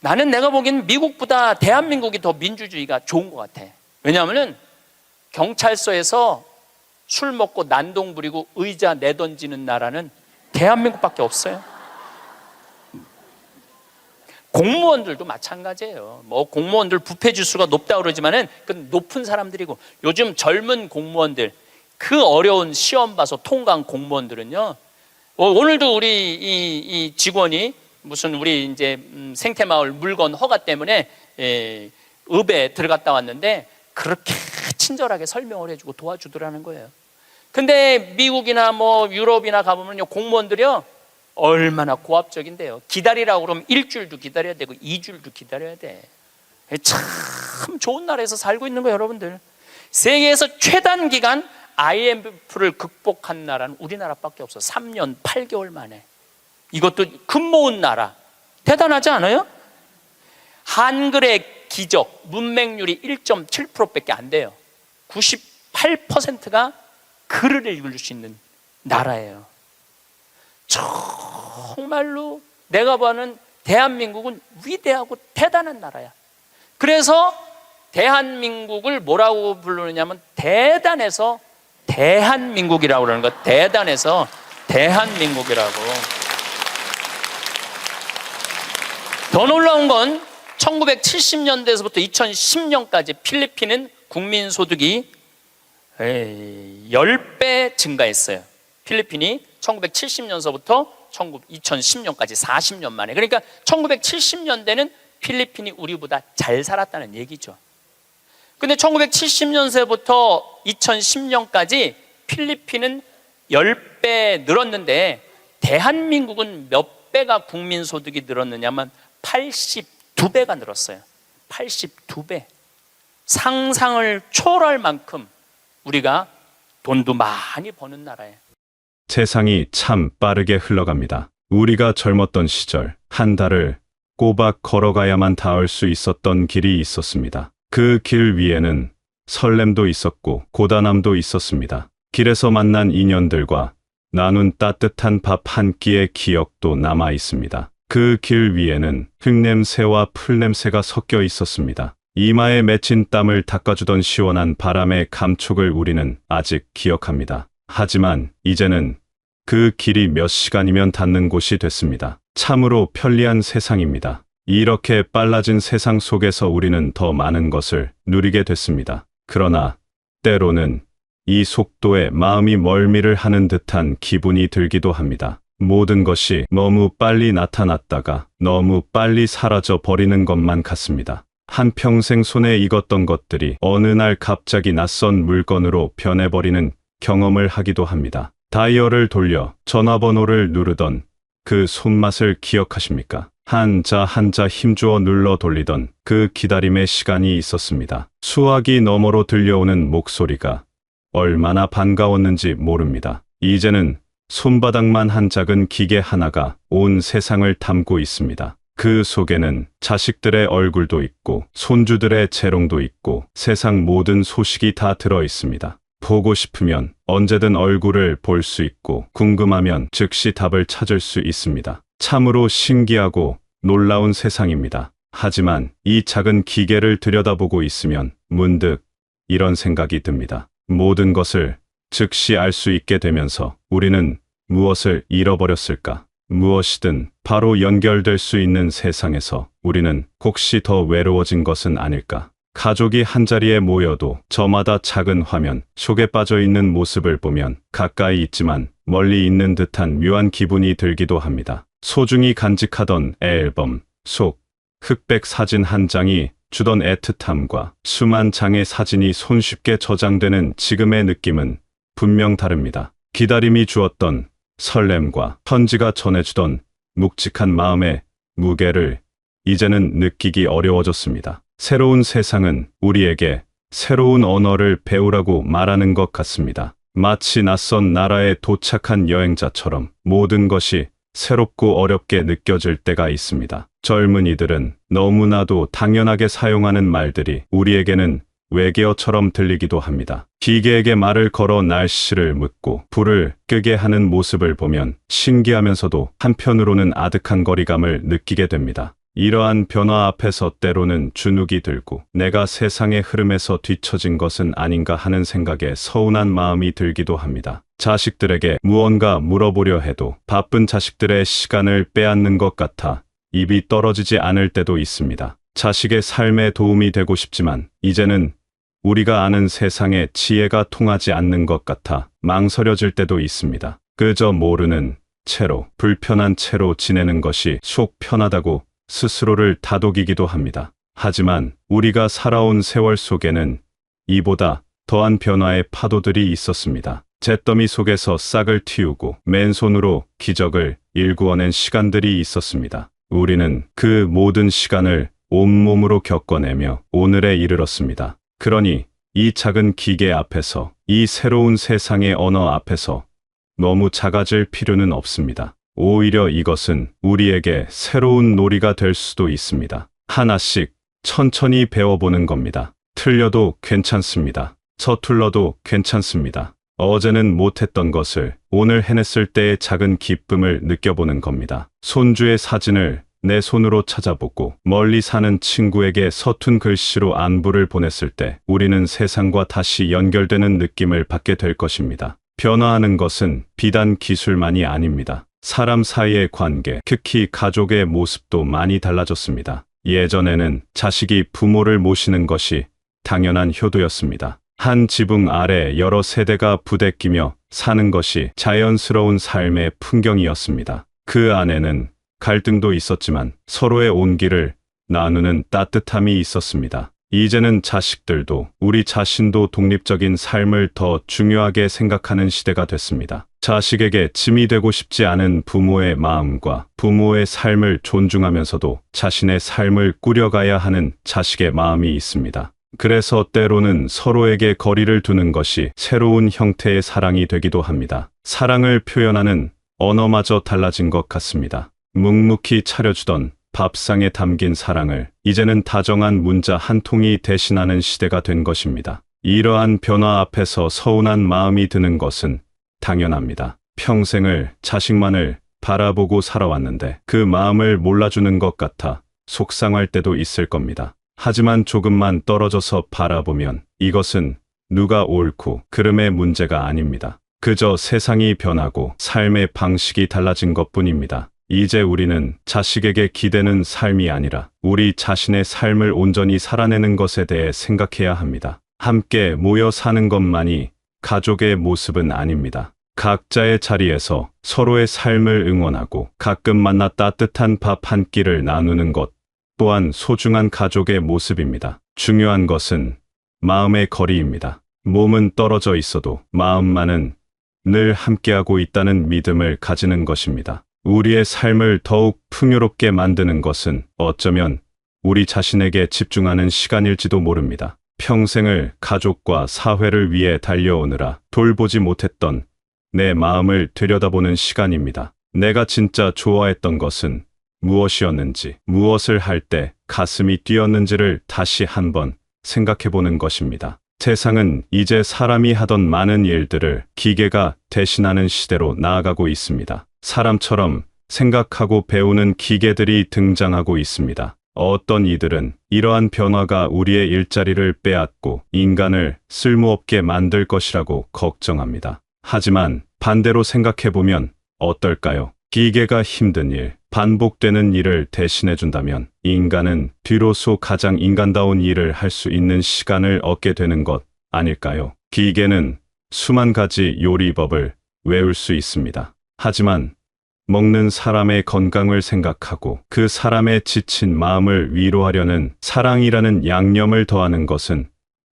나는 내가 보기엔 미국보다 대한민국이 더 민주주의가 좋은 것 같아. 왜냐하면 경찰서에서 술 먹고 난동 부리고 의자 내던지는 나라는 대한민국밖에 없어요. 공무원들도 마찬가지예요. 뭐 공무원들 부패 지수가 높다 그러지만은 그 높은 사람들이고 요즘 젊은 공무원들 그 어려운 시험 봐서 통과한 공무원들은요. 오늘도 우리 이 직원이 무슨 우리 이제 생태마을 물건 허가 때문에 읍에 들어갔다 왔는데 그렇게 친절하게 설명을 해주고 도와주더라는 거예요. 근데 미국이나 뭐 유럽이나 가보면요 공무원들이요 얼마나 고압적인데요. 기다리라고 그러면 일주일도 기다려야 되고 2주일도 기다려야 돼. 참 좋은 나라에서 살고 있는 거예요, 여러분들. 세계에서 최단 기간 IMF를 극복한 나라는 우리나라밖에 없어. 3년 8개월 만에. 이것도 금 모은 나라. 대단하지 않아요? 한글의 기적, 문맹률이 1.7%밖에 안 돼요. 98%가 글을 읽을 수 있는 나라예요. 정말로 내가 보는 대한민국은 위대하고 대단한 나라야. 그래서 대한민국을 뭐라고 부르느냐면 대단해서 대한민국이라고 그러는 거. 대단해서 대한민국이라고. 더 놀라운 건 1970년대에서부터 2010년까지 필리핀은 국민소득이 10배 증가했어요. 필리핀이 1970년서부터 2010년까지 40년 만에. 그러니까 1970년대는 필리핀이 우리보다 잘 살았다는 얘기죠. 근데 1970년세부터 2010년까지 필리핀은 10배 늘었는데 대한민국은 몇 배가 국민소득이 늘었느냐면 82배가 늘었어요. 82배. 상상을 초월할 만큼 우리가 돈도 많이 버는 나라예요. 세상이 참 빠르게 흘러갑니다. 우리가 젊었던 시절 한 달을 꼬박 걸어가야만 닿을 수 있었던 길이 있었습니다. 그 길 위에는 설렘도 있었고 고단함도 있었습니다. 길에서 만난 인연들과 나눈 따뜻한 밥 한 끼의 기억도 남아 있습니다. 그 길 위에는 흙냄새와 풀냄새가 섞여 있었습니다. 이마에 맺힌 땀을 닦아주던 시원한 바람의 감촉을 우리는 아직 기억합니다. 하지만 이제는 그 길이 몇 시간이면 닿는 곳이 됐습니다. 참으로 편리한 세상입니다. 이렇게 빨라진 세상 속에서 우리는 더 많은 것을 누리게 됐습니다. 그러나 때로는 이 속도에 마음이 멀미를 하는 듯한 기분이 들기도 합니다. 모든 것이 너무 빨리 나타났다가 너무 빨리 사라져 버리는 것만 같습니다. 한평생 손에 익었던 것들이 어느 날 갑자기 낯선 물건으로 변해버리는 경험을 하기도 합니다. 다이얼을 돌려 전화번호를 누르던 그 손맛을 기억하십니까? 한자 한자 힘주어 눌러 돌리던 그 기다림의 시간이 있었습니다. 수화기 너머로 들려오는 목소리가 얼마나 반가웠는지 모릅니다. 이제는 손바닥만 한 작은 기계 하나가 온 세상을 담고 있습니다. 그 속에는 자식들의 얼굴도 있고 손주들의 재롱도 있고 세상 모든 소식이 다 들어 있습니다. 보고 싶으면 언제든 얼굴을 볼 수 있고 궁금하면 즉시 답을 찾을 수 있습니다. 참으로 신기하고 놀라운 세상입니다. 하지만 이 작은 기계를 들여다보고 있으면 문득 이런 생각이 듭니다. 모든 것을 즉시 알 수 있게 되면서 우리는 무엇을 잃어버렸을까? 무엇이든 바로 연결될 수 있는 세상에서 우리는 혹시 더 외로워진 것은 아닐까? 가족이 한자리에 모여도 저마다 작은 화면 속에 빠져 있는 모습을 보면 가까이 있지만 멀리 있는 듯한 묘한 기분이 들기도 합니다. 소중히 간직하던 앨범 속 흑백 사진 한 장이 주던 애틋함과 수만 장의 사진이 손쉽게 저장되는 지금의 느낌은 분명 다릅니다. 기다림이 주었던 설렘과 편지가 전해주던 묵직한 마음의 무게를 이제는 느끼기 어려워졌습니다. 새로운 세상은 우리에게 새로운 언어를 배우라고 말하는 것 같습니다. 마치 낯선 나라에 도착한 여행자처럼 모든 것이 새롭고 어렵게 느껴질 때가 있습니다. 젊은이들은 너무나도 당연하게 사용하는 말들이 우리에게는 외계어처럼 들리기도 합니다. 기계에게 말을 걸어 날씨를 묻고 불을 끄게 하는 모습을 보면 신기하면서도 한편으로는 아득한 거리감을 느끼게 됩니다. 이러한 변화 앞에서 때로는 주눅이 들고 내가 세상의 흐름에서 뒤처진 것은 아닌가 하는 생각에 서운한 마음이 들기도 합니다. 자식들에게 무언가 물어보려 해도 바쁜 자식들의 시간을 빼앗는 것 같아 입이 떨어지지 않을 때도 있습니다. 자식의 삶에 도움이 되고 싶지만 이제는 우리가 아는 세상의 지혜가 통하지 않는 것 같아 망설여질 때도 있습니다. 그저 모르는 채로 불편한 채로 지내는 것이 속 편하다고 스스로를 다독이기도 합니다. 하지만 우리가 살아온 세월 속에는 이보다 더한 변화의 파도들이 있었습니다. 잿더미 속에서 싹을 틔우고 맨손으로 기적을 일구어낸 시간들이 있었습니다. 우리는 그 모든 시간을 온몸으로 겪어내며 오늘에 이르렀습니다. 그러니 이 작은 기계 앞에서, 이 새로운 세상의 언어 앞에서 너무 작아질 필요는 없습니다. 오히려 이것은 우리에게 새로운 놀이가 될 수도 있습니다. 하나씩 천천히 배워보는 겁니다. 틀려도 괜찮습니다. 서툴러도 괜찮습니다. 어제는 못했던 것을 오늘 해냈을 때의 작은 기쁨을 느껴보는 겁니다. 손주의 사진을 내 손으로 찾아보고 멀리 사는 친구에게 서툰 글씨로 안부를 보냈을 때 우리는 세상과 다시 연결되는 느낌을 받게 될 것입니다. 변화하는 것은 비단 기술만이 아닙니다. 사람 사이의 관계, 특히 가족의 모습도 많이 달라졌습니다. 예전에는 자식이 부모를 모시는 것이 당연한 효도였습니다. 한 지붕 아래 여러 세대가 부대끼며 사는 것이 자연스러운 삶의 풍경이었습니다. 그 안에는 갈등도 있었지만 서로의 온기를 나누는 따뜻함이 있었습니다. 이제는 자식들도 우리 자신도 독립적인 삶을 더 중요하게 생각하는 시대가 됐습니다. 자식에게 짐이 되고 싶지 않은 부모의 마음과 부모의 삶을 존중하면서도 자신의 삶을 꾸려가야 하는 자식의 마음이 있습니다. 그래서 때로는 서로에게 거리를 두는 것이 새로운 형태의 사랑이 되기도 합니다. 사랑을 표현하는 언어마저 달라진 것 같습니다. 묵묵히 차려주던 밥상에 담긴 사랑을 이제는 다정한 문자 한 통이 대신하는 시대가 된 것입니다. 이러한 변화 앞에서 서운한 마음이 드는 것은 당연합니다. 평생을 자식만을 바라보고 살아왔는데 그 마음을 몰라주는 것 같아 속상할 때도 있을 겁니다. 하지만 조금만 떨어져서 바라보면 이것은 누가 옳고 그름의 문제가 아닙니다. 그저 세상이 변하고 삶의 방식이 달라진 것뿐입니다. 이제 우리는 자식에게 기대는 삶이 아니라 우리 자신의 삶을 온전히 살아내는 것에 대해 생각해야 합니다. 함께 모여 사는 것만이 가족의 모습은 아닙니다. 각자의 자리에서 서로의 삶을 응원하고 가끔 만나 따뜻한 밥 한 끼를 나누는 것 또한 소중한 가족의 모습입니다. 중요한 것은 마음의 거리입니다. 몸은 떨어져 있어도 마음만은 늘 함께하고 있다는 믿음을 가지는 것입니다. 우리의 삶을 더욱 풍요롭게 만드는 것은 어쩌면 우리 자신에게 집중하는 시간일지도 모릅니다. 평생을 가족과 사회를 위해 달려오느라 돌보지 못했던 내 마음을 들여다보는 시간입니다. 내가 진짜 좋아했던 것은 무엇이었는지, 무엇을 할 때 가슴이 뛰었는지를 다시 한번 생각해보는 것입니다. 세상은 이제 사람이 하던 많은 일들을 기계가 대신하는 시대로 나아가고 있습니다. 사람처럼 생각하고 배우는 기계들이 등장하고 있습니다. 어떤 이들은 이러한 변화가 우리의 일자리를 빼앗고 인간을 쓸모없게 만들 것이라고 걱정합니다. 하지만 반대로 생각해보면 어떨까요? 기계가 힘든 일, 반복되는 일을 대신해준다면 인간은 비로소 가장 인간다운 일을 할 수 있는 시간을 얻게 되는 것 아닐까요? 기계는 수만 가지 요리법을 외울 수 있습니다. 하지만 먹는 사람의 건강을 생각하고 그 사람의 지친 마음을 위로하려는 사랑이라는 양념을 더하는 것은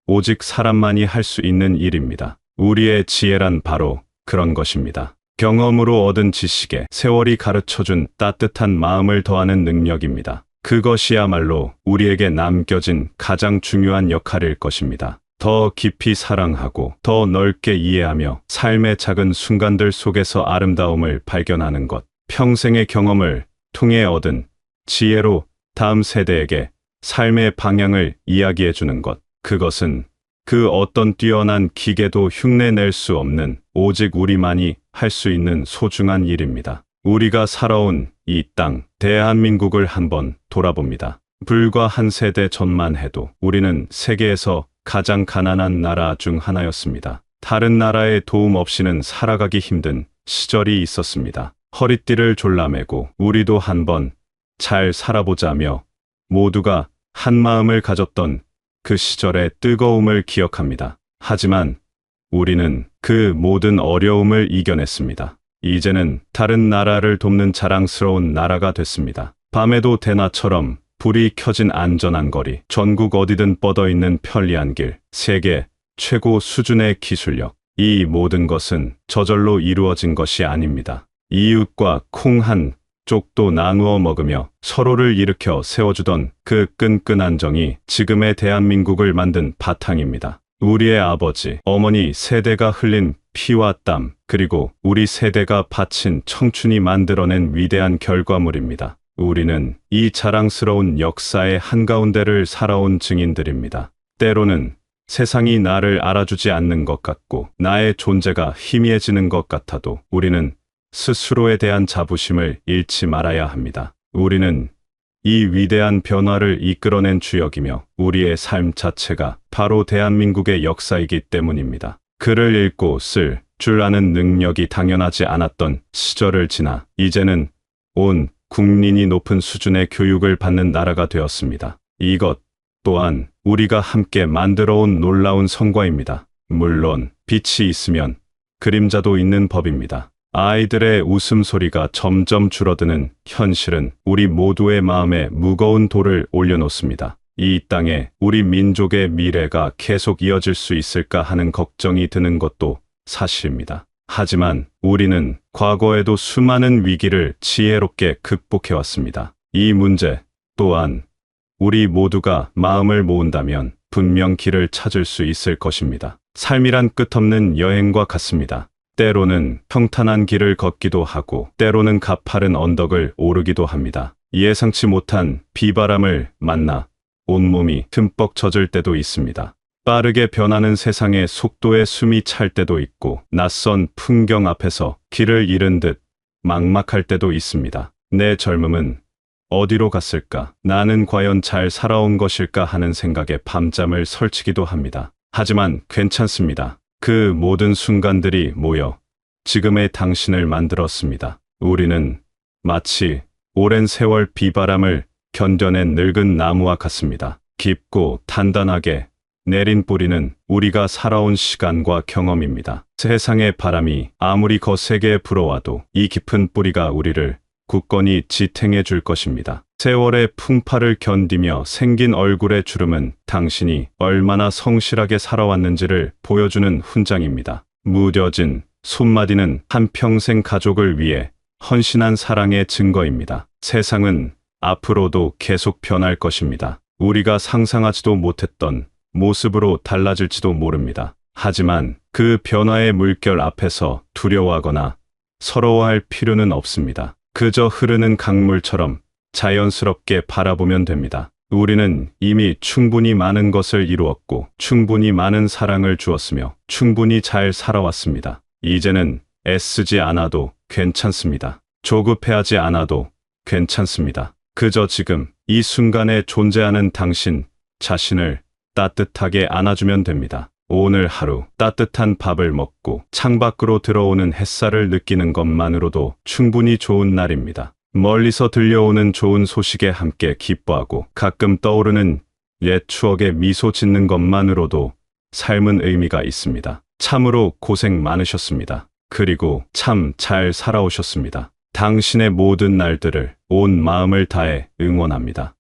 오직 사람만이 할 수 있는 일입니다. 우리의 지혜란 바로 그런 것입니다. 경험으로 얻은 지식에 세월이 가르쳐준 따뜻한 마음을 더하는 능력입니다. 그것이야말로 우리에게 남겨진 가장 중요한 역할일 것입니다. 더 깊이 사랑하고 더 넓게 이해하며 삶의 작은 순간들 속에서 아름다움을 발견하는 것, 평생의 경험을 통해 얻은 지혜로 다음 세대에게 삶의 방향을 이야기해주는 것, 그것은 그 어떤 뛰어난 기계도 흉내낼 수 없는 오직 우리만이 할 수 있는 소중한 일입니다. 우리가 살아온 이 땅, 대한민국을 한번 돌아봅니다. 불과 한 세대 전만 해도 우리는 세계에서 가장 가난한 나라 중 하나였습니다. 다른 나라의 도움 없이는 살아가기 힘든 시절이 있었습니다. 허리띠를 졸라매고 우리도 한번 잘 살아보자며 모두가 한 마음을 가졌던 그 시절의 뜨거움을 기억합니다. 하지만 우리는 그 모든 어려움을 이겨냈습니다. 이제는 다른 나라를 돕는 자랑스러운 나라가 됐습니다. 밤에도 대낮처럼 불이 켜진 안전한 거리, 전국 어디든 뻗어있는 편리한 길, 세계 최고 수준의 기술력, 이 모든 것은 저절로 이루어진 것이 아닙니다. 이웃과 콩 한 쪽도 나누어 먹으며 서로를 일으켜 세워주던 그 끈끈한 정이 지금의 대한민국을 만든 바탕입니다. 우리의 아버지, 어머니 세대가 흘린 피와 땀, 그리고 우리 세대가 바친 청춘이 만들어낸 위대한 결과물입니다. 우리는 이 자랑스러운 역사의 한가운데를 살아온 증인들입니다. 때로는 세상이 나를 알아주지 않는 것 같고 나의 존재가 희미해지는 것 같아도 우리는 스스로에 대한 자부심을 잃지 말아야 합니다. 우리는 이 위대한 변화를 이끌어낸 주역이며 우리의 삶 자체가 바로 대한민국의 역사이기 때문입니다. 글을 읽고 쓸 줄 아는 능력이 당연하지 않았던 시절을 지나 이제는 온 국민이 높은 수준의 교육을 받는 나라가 되었습니다. 이것 또한 우리가 함께 만들어온 놀라운 성과입니다. 물론 빛이 있으면 그림자도 있는 법입니다. 아이들의 웃음소리가 점점 줄어드는 현실은 우리 모두의 마음에 무거운 돌을 올려놓습니다. 이 땅에 우리 민족의 미래가 계속 이어질 수 있을까 하는 걱정이 드는 것도 사실입니다. 하지만 우리는 과거에도 수많은 위기를 지혜롭게 극복해왔습니다. 이 문제 또한 우리 모두가 마음을 모은다면 분명 길을 찾을 수 있을 것입니다. 삶이란 끝없는 여행과 같습니다. 때로는 평탄한 길을 걷기도 하고 때로는 가파른 언덕을 오르기도 합니다. 예상치 못한 비바람을 만나 온몸이 흠뻑 젖을 때도 있습니다. 빠르게 변하는 세상의 속도에 숨이 찰 때도 있고 낯선 풍경 앞에서 길을 잃은 듯 막막할 때도 있습니다. 내 젊음은 어디로 갔을까? 나는 과연 잘 살아온 것일까 하는 생각에 밤잠을 설치기도 합니다. 하지만 괜찮습니다. 그 모든 순간들이 모여 지금의 당신을 만들었습니다. 우리는 마치 오랜 세월 비바람을 견뎌낸 늙은 나무와 같습니다. 깊고 단단하게 내린 뿌리는 우리가 살아온 시간과 경험입니다. 세상의 바람이 아무리 거세게 불어와도 이 깊은 뿌리가 우리를 굳건히 지탱해 줄 것입니다. 세월의 풍파를 견디며 생긴 얼굴의 주름은 당신이 얼마나 성실하게 살아왔는지를 보여주는 훈장입니다. 무뎌진 손마디는 한평생 가족을 위해 헌신한 사랑의 증거입니다. 세상은 앞으로도 계속 변할 것입니다. 우리가 상상하지도 못했던 모습으로 달라질지도 모릅니다. 하지만 그 변화의 물결 앞에서 두려워하거나 서러워할 필요는 없습니다. 그저 흐르는 강물처럼 자연스럽게 바라보면 됩니다. 우리는 이미 충분히 많은 것을 이루었고 충분히 많은 사랑을 주었으며 충분히 잘 살아왔습니다. 이제는 애쓰지 않아도 괜찮습니다. 조급해하지 않아도 괜찮습니다. 그저 지금 이 순간에 존재하는 당신 자신을 따뜻하게 안아주면 됩니다. 오늘 하루 따뜻한 밥을 먹고 창밖으로 들어오는 햇살을 느끼는 것만으로도 충분히 좋은 날입니다. 멀리서 들려오는 좋은 소식에 함께 기뻐하고 가끔 떠오르는 옛 추억에 미소 짓는 것만으로도 삶은 의미가 있습니다. 참으로 고생 많으셨습니다. 그리고 참 잘 살아오셨습니다. 당신의 모든 날들을 온 마음을 다해 응원합니다.